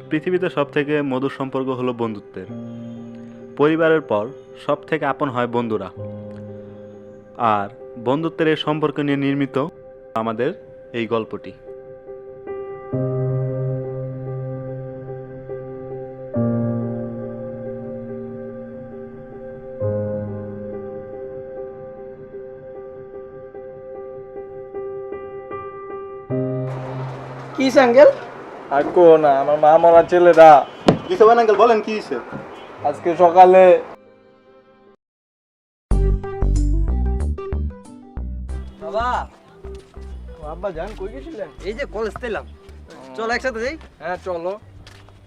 পৃথিবীতে সবথেকে মধুর সম্পর্ক হলো বন্ধুত্বের। পরিবারের পর সবথেকে আপন হয় বন্ধুরা। আর বন্ধুত্বের এই সম্পর্ক নিয়ে নির্মিত আমাদের এই গল্পটি। কি আঙ্কেল? আর কো না, আমার মা মরা ছেলেরা কিছু আঙ্কেল বলেন কি হয়েছে? আজকে সকালে বাবা, আব্বা জান কই গেছিলেন? এই যে কলেজ তেলাম, চল একসাথে যাই। হ্যাঁ চলো।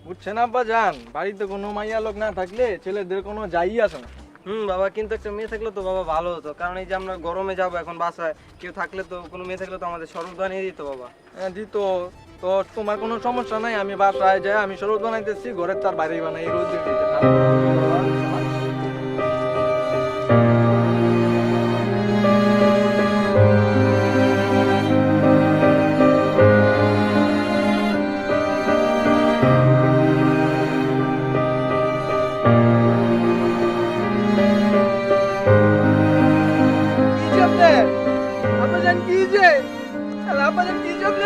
বুঝছেন আব্বা জান, বাড়িতে কোনো মাইয়া লোক না থাকলে ছেলেদের কোনো যাই আসে না। বাবা, কিন্তু একটা মেয়ে থাকলে তো বাবা ভালো হতো, কারণ এই যে আমরা গরমে যাবো এখন বাসায়, কেউ থাকলে তো, কোনো মেয়ে থাকলে তো আমাদের শরবত বানিয়ে দিত বাবা। হ্যাঁ দিত। তো তোমার কোনো সমস্যা নাই, আমি বাসায় যাই, আমি শরবত বানাইতেছি, ঘরের তার বাইরেই বানাই, এই রোদ দিতে। আব্বা জান কি যে আব্বা জান কি জন্য?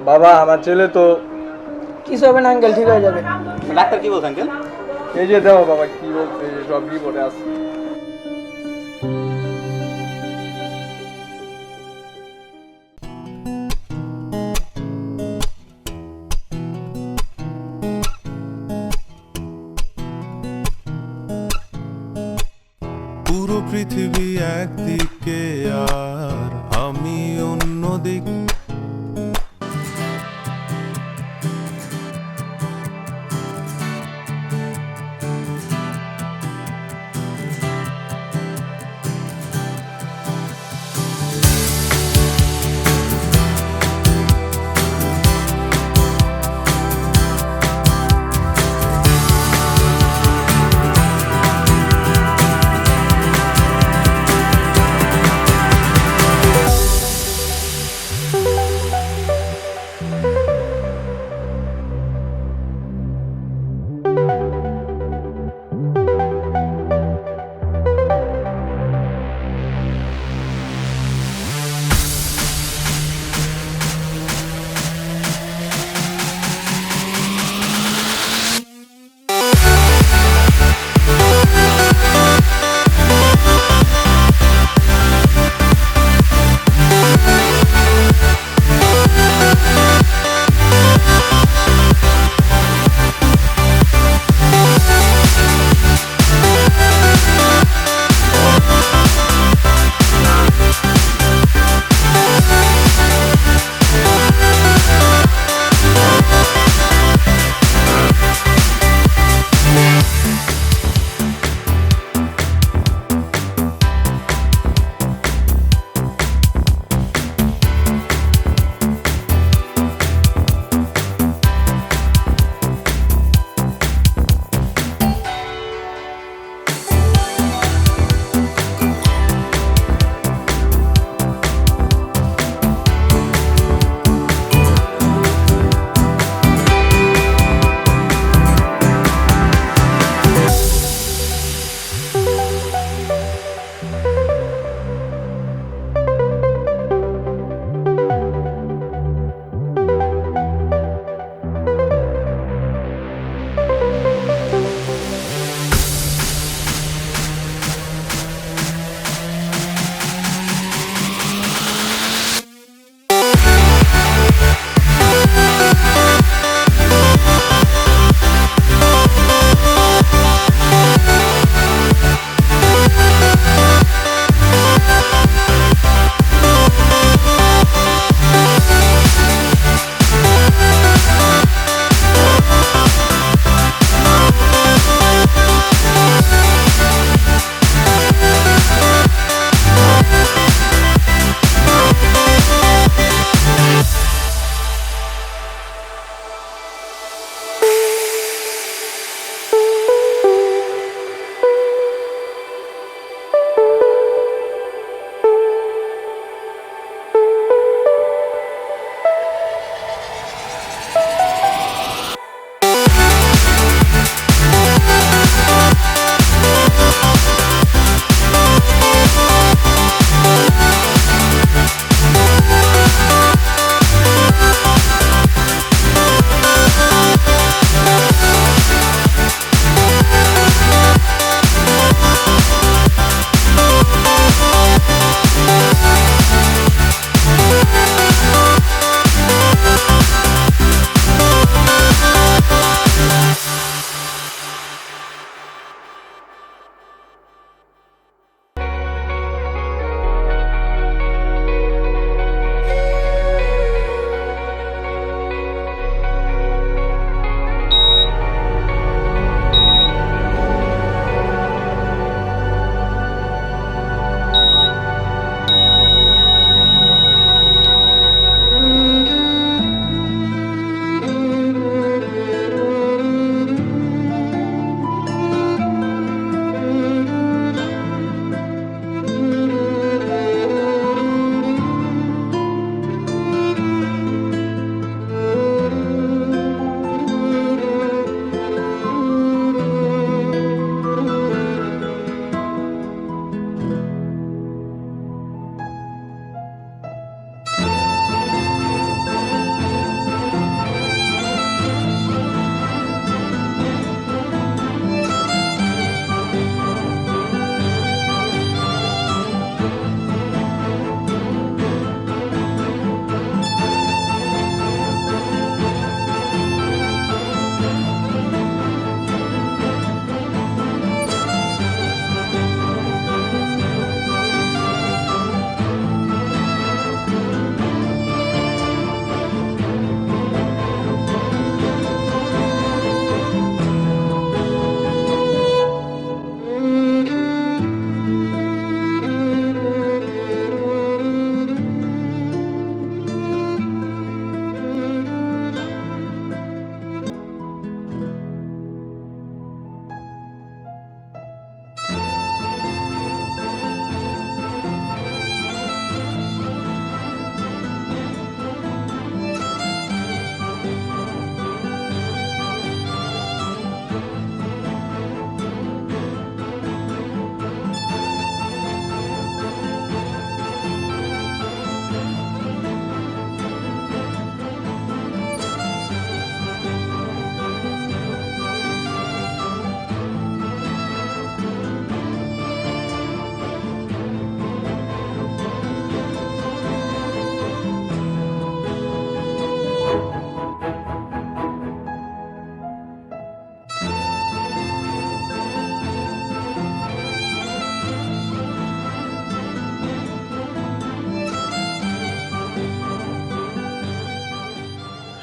বাবা আমার ছেলে তো কিছু হবে না আঙ্কেল, ঠিক হয়ে যাবে। ডাক্তার কি বলছে আঙ্কেল? এই যে দেখো বাবা কি বলছে, সব রিপোর্টে আছে। পুরো পৃথিবী একদিকে আর আমি অন্যদিক।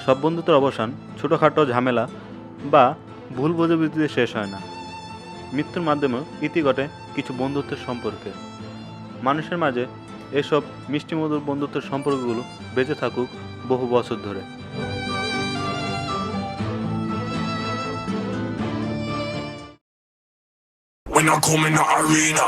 সব বন্ধুত্বের অবসান ছোটোখাটো ঝামেলা বা ভুল বোঝাবুঝিতে শেষ হয় না, মৃত্যুর মাধ্যমেও ইতি ঘটে কিছু বন্ধুত্বের সম্পর্কে। মানুষের মাঝে এসব মিষ্টিমধুর বন্ধুত্বের সম্পর্কগুলো বেঁচে থাকুক বহু বছর ধরে। When I come in the arena